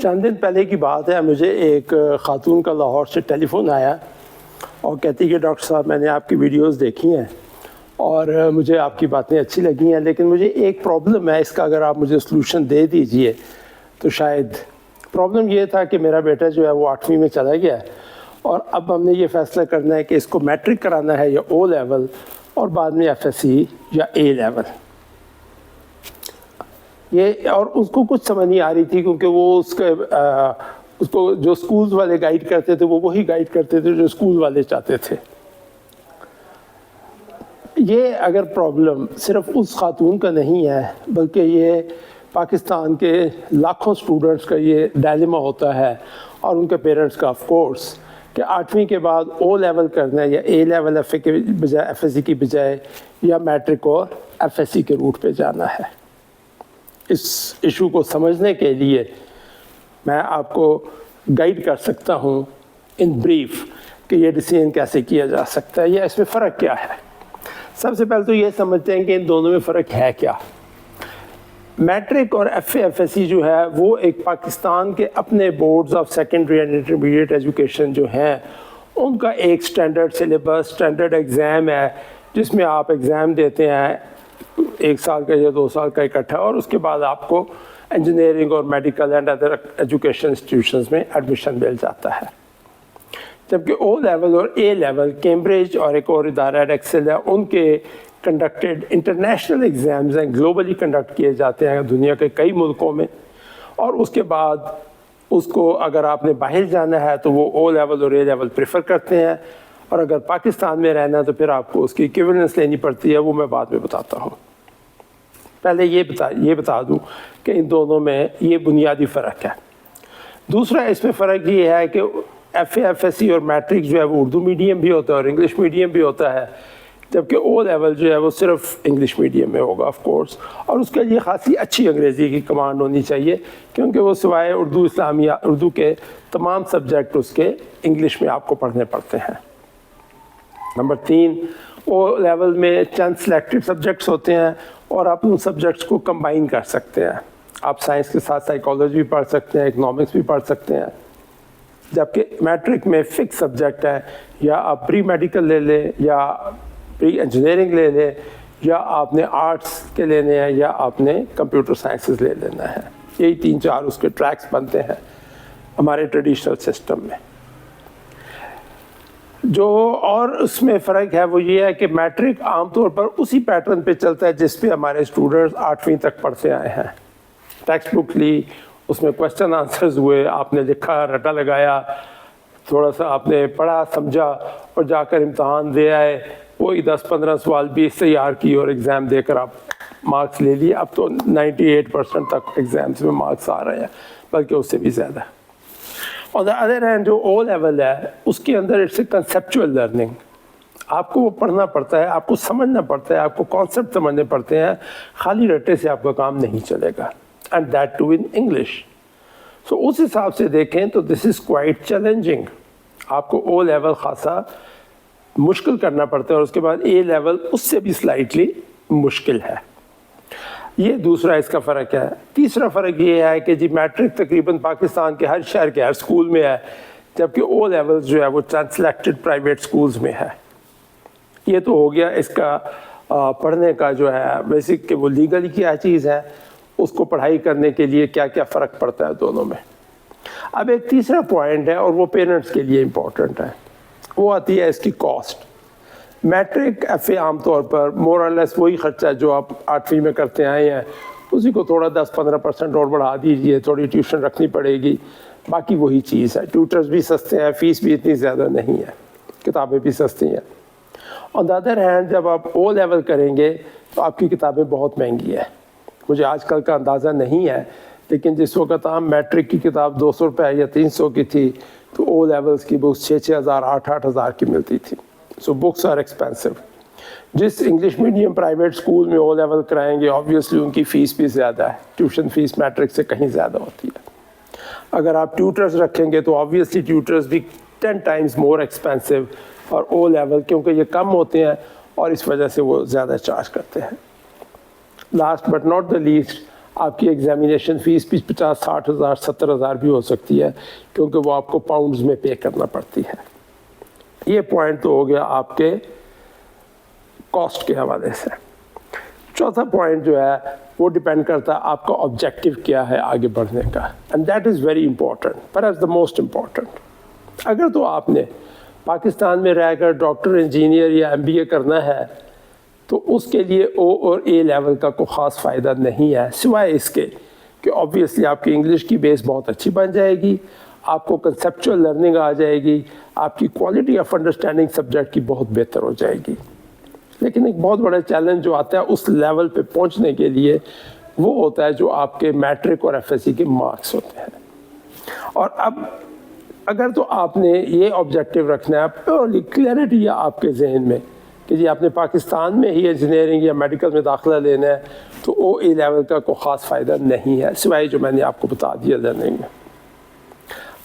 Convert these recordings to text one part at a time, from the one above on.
چند دن پہلے کی بات ہے، مجھے ایک خاتون کا لاہور سے ٹیلی فون آیا اور کہتی کہ ڈاکٹر صاحب میں نے آپ کی ویڈیوز دیکھی ہیں اور مجھے آپ کی باتیں اچھی لگی ہیں، لیکن مجھے ایک پرابلم ہے، اس کا اگر آپ مجھے سلوشن دے دیجئے تو شاید۔ پرابلم یہ تھا کہ میرا بیٹا جو ہے وہ 8ویں میں چلا گیا ہے اور اب ہم نے یہ فیصلہ کرنا ہے کہ اس کو میٹرک کرانا ہے یا او لیول اور بعد میں ایف ایس سی یا اے لیول۔ یہ اور اس کو کچھ سمجھ نہیں آ رہی تھی، کیونکہ وہ اس کو جو اسکولز والے گائیڈ کرتے تھے وہ وہی گائیڈ کرتے تھے جو اسکول والے چاہتے تھے۔ یہ اگر پرابلم صرف اس خاتون کا نہیں ہے بلکہ یہ پاکستان کے لاکھوں اسٹوڈنٹس کا یہ ڈائلیما ہوتا ہے اور ان کے پیرنٹس کا آف کورس، کہ 8ویں کے بعد او لیول کرنا ہے یا اے لیول ایف اے کے بجائے ایف ایس سی کی بجائے یا میٹرک اور ایف ایس سی کے روٹ پہ جانا ہے۔ اس ایشو کو سمجھنے کے لیے میں آپ کو گائیڈ کر سکتا ہوں ان بریف کہ یہ ڈیسیژن کیسے کیا جا سکتا ہے یا اس میں فرق کیا ہے۔ سب سے پہلے تو یہ سمجھتے ہیں کہ ان دونوں میں فرق ہے کیا۔ میٹرک اور F A F S C جو ہے وہ ایک پاکستان کے اپنے boards of secondary and intermediate education جو ہیں ان کا ایک سٹینڈرڈ سلیبس، سٹینڈرڈ ایگزام ہے جس میں آپ ایگزام دیتے ہیں 1 سال کا یا 2 سال کا اکٹھا، اور اس کے بعد آپ کو انجینئرنگ اور medical and other education institutions میں ایڈمیشن مل جاتا ہے۔ جبکہ او لیول اور اے لیول کیمبرج اور ایک اور ادارہ ایکسل ہے، ان کے کنڈکٹیڈ انٹرنیشنل ایگزامز ہیں، گلوبلی کنڈکٹ کیے جاتے ہیں دنیا کے کئی ملکوں میں، اور اس کے بعد اس کو اگر آپ نے باہر جانا ہے تو وہ او لیول اور اے لیول پریفر کرتے ہیں، اور اگر پاکستان میں رہنا ہے تو پھر آپ کو اس کی ایکویولنس لینی پڑتی ہے، وہ میں بعد میں بتاتا ہوں۔ پہلے یہ بتا دوں کہ ان دونوں میں یہ بنیادی فرق ہے۔ دوسرا اس میں فرق یہ ہے کہ F A F S C اور میٹرک جو ہے وہ اردو میڈیم بھی ہوتا ہے اور انگلش میڈیم بھی ہوتا ہے، جبکہ او لیول جو ہے وہ صرف انگلش میڈیم میں ہوگا آف کورس، اور اس کے لیے خاصی اچھی انگریزی کی کمانڈ ہونی چاہیے، کیونکہ وہ سوائے اردو اسلامیہ اردو کے تمام سبجیکٹ اس کے انگلش میں آپ کو پڑھنے پڑتے ہیں۔ نمبر 3، او لیول میں چند سلیکٹڈ سبجیکٹس ہوتے ہیں اور آپ ان سبجیکٹس کو کمبائن کر سکتے ہیں۔ آپ سائنس کے ساتھ سائیکالوجی بھی پڑھ سکتے ہیں، اکنامکس بھی پڑھ سکتے ہیں، جبکہ میٹرک میں فکس سبجیکٹ ہے، یا آپ پری میڈیکل لے لیں یا پری انجینئرنگ لے لیں، یا آپ نے آرٹس کے لینے ہیں یا آپ نے کمپیوٹر سائنسز لے لینا ہے۔ یہی 3-4 اس کے ٹریکس بنتے ہیں ہمارے ٹریڈیشنل سسٹم میں۔ جو اور اس میں فرق ہے وہ یہ ہے کہ میٹرک عام طور پر اسی پیٹرن پہ چلتا ہے جس پہ ہمارے اسٹوڈنٹس 8ویں تک پڑھتے آئے ہیں۔ ٹیکسٹ بک لی، اس میں کویسچن آنسرز ہوئے، آپ نے لکھا، رٹا لگایا، تھوڑا سا آپ نے پڑھا سمجھا اور جا کر امتحان دے آئے، وہی 10-15 سوال 20 تیار کی اور ایگزام دے کر آپ مارکس لے لیے۔ اب تو 98% تک ایگزامس میں مارکس آ رہے ہیں، بلکہ اس سے بھی زیادہ۔ On the other hand جو او لیول ہے اس کے اندر اٹس اے کنسیپچول لرننگ، آپ کو وہ پڑھنا پڑتا ہے، آپ کو سمجھنا پڑتا ہے، آپ کو کانسیپٹ سمجھنے پڑتے ہیں، خالی رٹے سے آپ کا کام نہیں چلے گا، and that too in English. سو اس حساب سے دیکھیں تو دس از کوائٹ چیلنجنگ، آپ کو او لیول خاصا مشکل کرنا پڑتا ہے، اور اس کے بعد اے لیول اس سے بھی سلائٹلی مشکل ہے۔ یہ دوسرا اس کا فرق ہے۔ تیسرا فرق یہ ہے کہ جی میٹرک تقریباً پاکستان کے ہر شہر کے ہر اسکول میں ہے، جبکہ او لیول جو ہے وہ چند سلیکٹڈ پرائیویٹ اسکولز میں ہے۔ یہ تو ہو گیا اس کا پڑھنے کا جو ہے بیسک، کہ وہ لیگلی کیا چیز ہے، اس کو پڑھائی کرنے کے لیے کیا کیا فرق پڑتا ہے دونوں میں۔ اب ایک تیسرا پوائنٹ ہے اور وہ پیرنٹس کے لیے امپورٹنٹ ہے، وہ آتی ہے اس کی کاسٹ۔ میٹرک ایف اے عام طور پر مور اور لیس وہی خرچہ جو آپ 8ویں میں کرتے آئے ہیں، اسی کو تھوڑا 10-15% اور بڑھا دیجئے، تھوڑی ٹیوشن رکھنی پڑے گی، باقی وہی چیز ہے۔ ٹیوٹرز بھی سستے ہیں، فیس بھی اتنی زیادہ نہیں ہے، کتابیں بھی سستی ہیں۔ آن دی ادر ہینڈ جب آپ او لیول کریں گے تو آپ کی کتابیں بہت مہنگی ہیں۔ مجھے آج کل کا اندازہ نہیں ہے، لیکن جس وقت عام میٹرک کی کتاب 200 روپے یا 300 کی تھی تو او لیولز کی بکس 6-6 ہزار 8-8 ہزار کی ملتی تھی۔ سو بکس آر ایکسپینسو۔ جس انگلش میڈیم پرائیویٹ اسکول میں او لیول کرائیں گے آبویسلی ان کی فیس بھی زیادہ ہے، ٹیوشن فیس میٹرک سے کہیں زیادہ ہوتی ہے۔ اگر آپ ٹیوٹرز رکھیں گے تو آبویسلی ٹیوٹرز بھی 10 ٹائمز مور ایکسپینسو، اور او لیول کیونکہ یہ کم ہوتے ہیں اور اس وجہ سے وہ زیادہ چارج کرتے ہیں۔ Last but not the least, آپ کی ایگزامینیشن فیس بھی 50-60 ہزار 70 ہزار بھی ہو سکتی ہے، کیونکہ وہ آپ کو پاؤنڈز میں پے کرنا پڑتی ہے۔ یہ پوائنٹ تو ہو گیا آپ کے کاسٹ کے حوالے سے۔ چوتھا پوائنٹ جو ہے وہ ڈیپینڈ کرتا ہے آپ کا آبجیکٹو کیا ہے آگے بڑھنے کا، and that is very important, perhaps the most important. اگر تو آپ نے پاکستان میں رہ کر ڈاکٹر، انجینئر یا MBA کرنا ہے تو اس کے لیے او اور اے لیول کا کوئی خاص فائدہ نہیں ہے، سوائے اس کے کہ آبویسلی آپ کی انگلش کی بیس بہت اچھی بن جائے گی، آپ کو کنسیپچول لرننگ آ جائے گی، آپ کی کوالٹی آف انڈرسٹینڈنگ سبجیکٹ کی بہت بہتر ہو جائے گی۔ لیکن ایک بہت بڑا چیلنج جو آتا ہے اس لیول پہ پہنچنے کے لیے وہ ہوتا ہے جو آپ کے میٹرک اور FSC کے مارکس ہوتے ہیں۔ اور اب اگر تو آپ نے یہ آبجیکٹو رکھنا ہے پیورلی کلیئرٹی ہے آپ کے ذہن میں کہ جی آپ نے پاکستان میں ہی انجینئرنگ یا میڈیکل میں داخلہ لینا ہے تو او اے لیول کا کوئی خاص فائدہ نہیں ہے، سوائے جو میں نے آپ کو بتا دیا لرننگ میں۔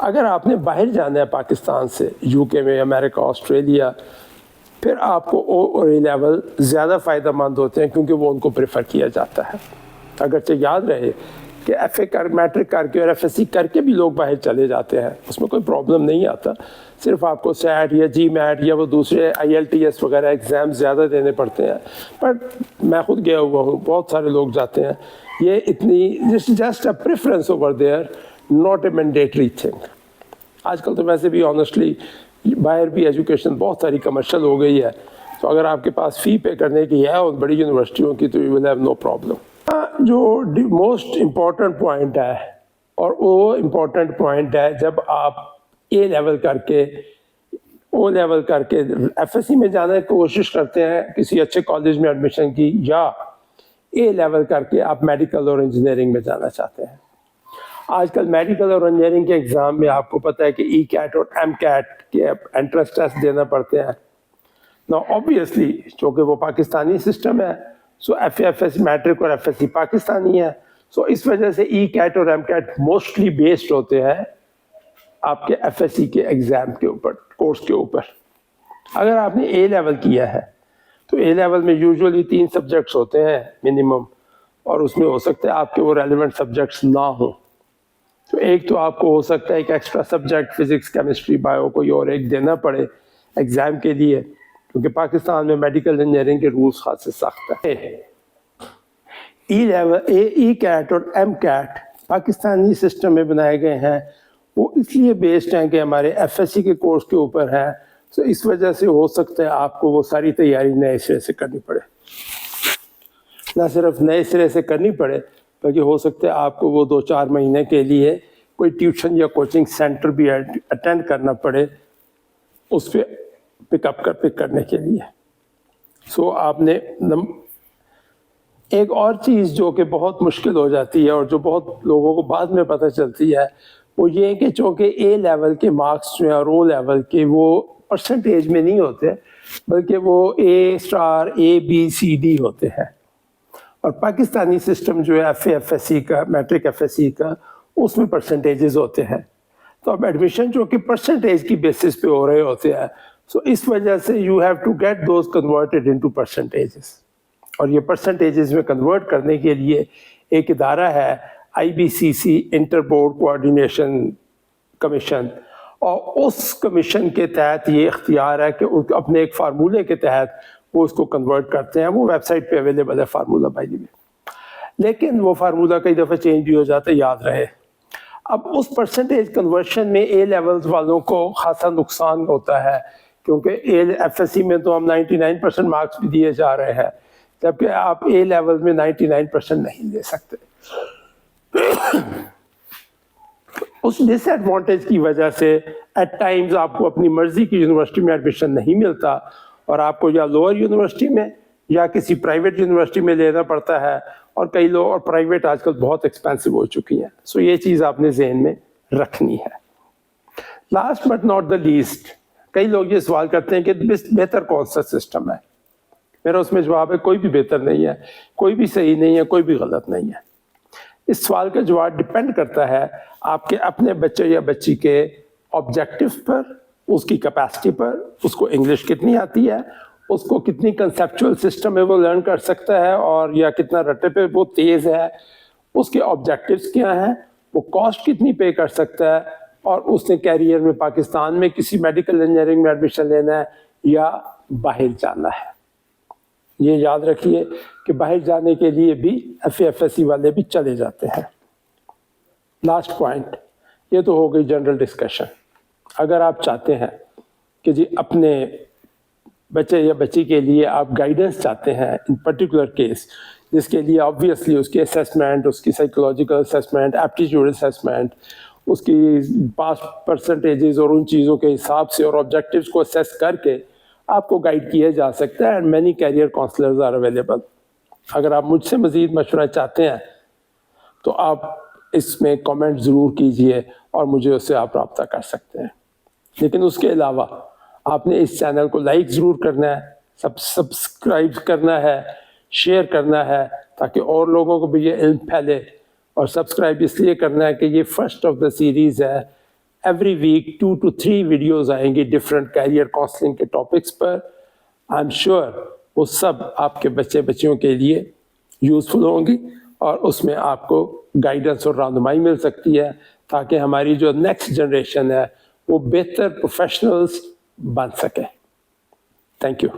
اگر آپ نے باہر جانا ہے پاکستان سے، UK میں، امریکہ، آسٹریلیا، پھر آپ کو او اور اے لیول زیادہ فائدہ مند ہوتے ہیں کیونکہ وہ ان کو پریفر کیا جاتا ہے۔ اگرچہ یاد رہے کہ FA کر، میٹرک کر کے اور FSC کر کے بھی لوگ باہر چلے جاتے ہیں، اس میں کوئی پرابلم نہیں آتا، صرف آپ کو SAT یا GMAT یا وہ دوسرے IELTS وغیرہ ایگزام زیادہ دینے پڑتے ہیں۔ بٹ میں خود گیا ہوا ہوں، بہت سارے لوگ جاتے ہیں، یہ اتنی just a preference over there, not a mandatory thing. آج کل تو ویسے بھی آنیسٹلی باہر بھی ایجوکیشن بہت ساری کمرشل ہو گئی ہے، تو اگر آپ کے پاس فی پے کرنے کی ہے اور بڑی یونیورسٹیوں کی تو you will have no problem. جو موسٹ امپورٹنٹ پوائنٹ ہے، اور وہ امپورٹنٹ پوائنٹ ہے جب آپ اے لیول کر کے او لیول کر کے FSC میں جانے کی کوشش کرتے ہیں کسی اچھے کالج میں ایڈمیشن کی، یا اے لیول کر کے آپ میڈیکل اور انجینئرنگ میں جانا چاہتے ہیں۔ آج کل میڈیکل اور انجینئرنگ کے ایگزام میں آپ کو پتہ ہے کہ ECAT اور MCAT کے انٹرنس ٹیسٹ دینا پڑتے ہیں۔ نا obviously چونکہ وہ پاکستانی سسٹم ہے، سو FSC میٹرک اور FSC پاکستانی ہے، سو اس وجہ سے ECAT اور MCAT موسٹلی بیسڈ ہوتے ہیں آپ کے FSC کے ایگزام کے اوپر، کورس کے اوپر۔ اگر آپ نے اے لیول کیا ہے تو اے لیول میں یوزولی 3 سبجیکٹس ہوتے ہیں منیمم، اور اس میں ہو سکتا ہے آپ کے وہ ریلیونٹ سبجیکٹس نہ ہوں، تو ایک تو آپ کو ہو سکتا ہے ایک extra subject physics, chemistry, bio کوئی اور ایک دینا پڑے ایگزام کے لیے، کیونکہ پاکستان میں میڈیکل انجینئرنگ کے رولز خاص سے سخت ہے۔ ای لیول ECAT اور MCAT پاکستانی سسٹم میں بنائے گئے ہیں، وہ اس لیے بیسڈ ہیں کہ ہمارے FSC کے کورس کے اوپر ہیں، تو اس وجہ سے ہو سکتا ہے آپ کو وہ ساری تیاری نئے سرے سے کرنی پڑے۔ نہ صرف نئے سرے سے کرنی پڑے بلکہ ہو سکتا ہے آپ کو وہ 2-4 مہینے کے لیے کوئی ٹیوشن یا کوچنگ سینٹر بھی اٹینڈ کرنا پڑے اس پہ پک کرنے کے لیے۔ سو آپ نے ایک اور چیز جو کہ بہت مشکل ہو جاتی ہے اور جو بہت لوگوں کو بعد میں پتہ چلتی ہے، وہ یہ کہ چونکہ اے لیول کے مارکس جو ہیں اور او لیول کے وہ پرسنٹیج میں نہیں ہوتے بلکہ وہ A*, A, B, C, D ہوتے ہیں، اور پاکستانی سسٹم جو ہے FA FSC کا، میٹرک FSC کا، اس میں پرسنٹیجز ہوتے ہیں، تو اب ایڈمیشن جو کہ پرسنٹیج کی بیسس پہ ہو رہے ہوتے ہیں، سو اس وجہ سے you have to get those converted into percentages, اور یہ پرسنٹیجز میں کنورٹ کرنے کے لیے ایک ادارہ ہے IBCC، inter board coordination commission, اور اس کمیشن کے تحت یہ اختیار ہے کہ اپنے ایک فارمولے کے تحت وہ اس کو کنورٹ کرتے ہیں۔ وہ ویب سائٹ پہ اویلیبل ہے فارمولہ بائی دی وے، لیکن وہ فارمولہ کئی دفعہ چینج بھی ہو جاتا ہے، یاد رہے۔ اب اس پرسنٹیج کنورشن میں اے لیولز والوں کو خاصا نقصان ہوتا ہے، کیونکہ FSC میں تو ہم 99% مارکس بھی دیے جا رہے ہیں، جبکہ آپ اے لیول میں 99% نہیں دے سکتے۔ اس ڈس ایڈوانٹیج کی وجہ سے ایٹ ٹائمز آپ کو اپنی مرضی کی یونیورسٹی میں ایڈمیشن نہیں ملتا، اور آپ کو یا لوور یونیورسٹی میں یا کسی پرائیویٹ یونیورسٹی میں لینا پڑتا ہے، اور کئی لوگ اور پرائیویٹ آج کل بہت ایکسپینسو ہو چکی ہیں، سو یہ چیز آپ نے ذہن میں رکھنی ہے۔ Last but not the least, کئی لوگ یہ سوال کرتے ہیں کہ بہتر کون سا سسٹم ہے؟ میرا اس میں جواب ہے کوئی بھی بہتر نہیں ہے، کوئی بھی صحیح نہیں ہے، کوئی بھی غلط نہیں ہے۔ اس سوال کا جواب ڈیپینڈ کرتا ہے آپ کے اپنے بچے یا بچی کے آبجیکٹو پر، اس کی کیپیسٹی پر، اس کو انگلش کتنی آتی ہے، اس کو کتنی کنسیپچول سسٹم میں وہ لرن کر سکتا ہے، اور یا کتنا رٹے پہ وہ تیز ہے، اس کے آبجیکٹیوز کیا ہیں, وہ کاسٹ کتنی پے کر سکتا ہے, اور اس نے کیریئر میں پاکستان میں کسی میڈیکل انجینئرنگ میں ایڈمیشن لینا ہے یا باہر جانا ہے. یہ یاد رکھیے کہ باہر جانے کے لیے بھی FAFSC والے بھی چلے جاتے ہیں. لاسٹ پوائنٹ, یہ تو ہو گئی جنرل ڈسکشن. اگر آپ چاہتے ہیں کہ جی اپنے بچے یا بچی کے لیے آپ گائیڈنس چاہتے ہیں ان پرٹیکولر کیس, جس کے لیے آبویسلی اس کی اسیسمنٹ, اس کی سائیکولوجیکل اسیسمنٹ, ایپٹیٹیوڈ اسیسمنٹ, اس کی پاس پرسنٹیجز اور ان چیزوں کے حساب سے اور آبجیکٹیوز کو اسیس کر کے آپ کو گائیڈ کیا جا سکتا ہے. And many career counsellors are available. اگر آپ مجھ سے مزید مشورہ چاہتے ہیں تو آپ اس میں کامنٹ ضرور کیجئے اور مجھے اس سے آپ رابطہ کر سکتے ہیں. لیکن اس کے علاوہ آپ نے اس چینل کو لائک ضرور کرنا ہے, سبسکرائب کرنا ہے, شیئر کرنا ہے تاکہ اور لوگوں کو بھی یہ علم پھیلے. اور سبسکرائب اس لیے کرنا ہے کہ یہ فرسٹ آف دا سیریز ہے. ایوری ویک 2 to 3 ویڈیوز آئیں گی ڈفرینٹ کیریئر کاؤنسلنگ کے topics per. I am sure وہ سب آپ کے بچے بچیوں کے لیے یوزفل ہوں گی, اور اس میں آپ کو گائیڈنس اور رہنمائی مل سکتی ہے تاکہ ہماری جو نیکسٹ جنریشن ہے وہ بہتر پروفیشنلز بن سکے. Thank you.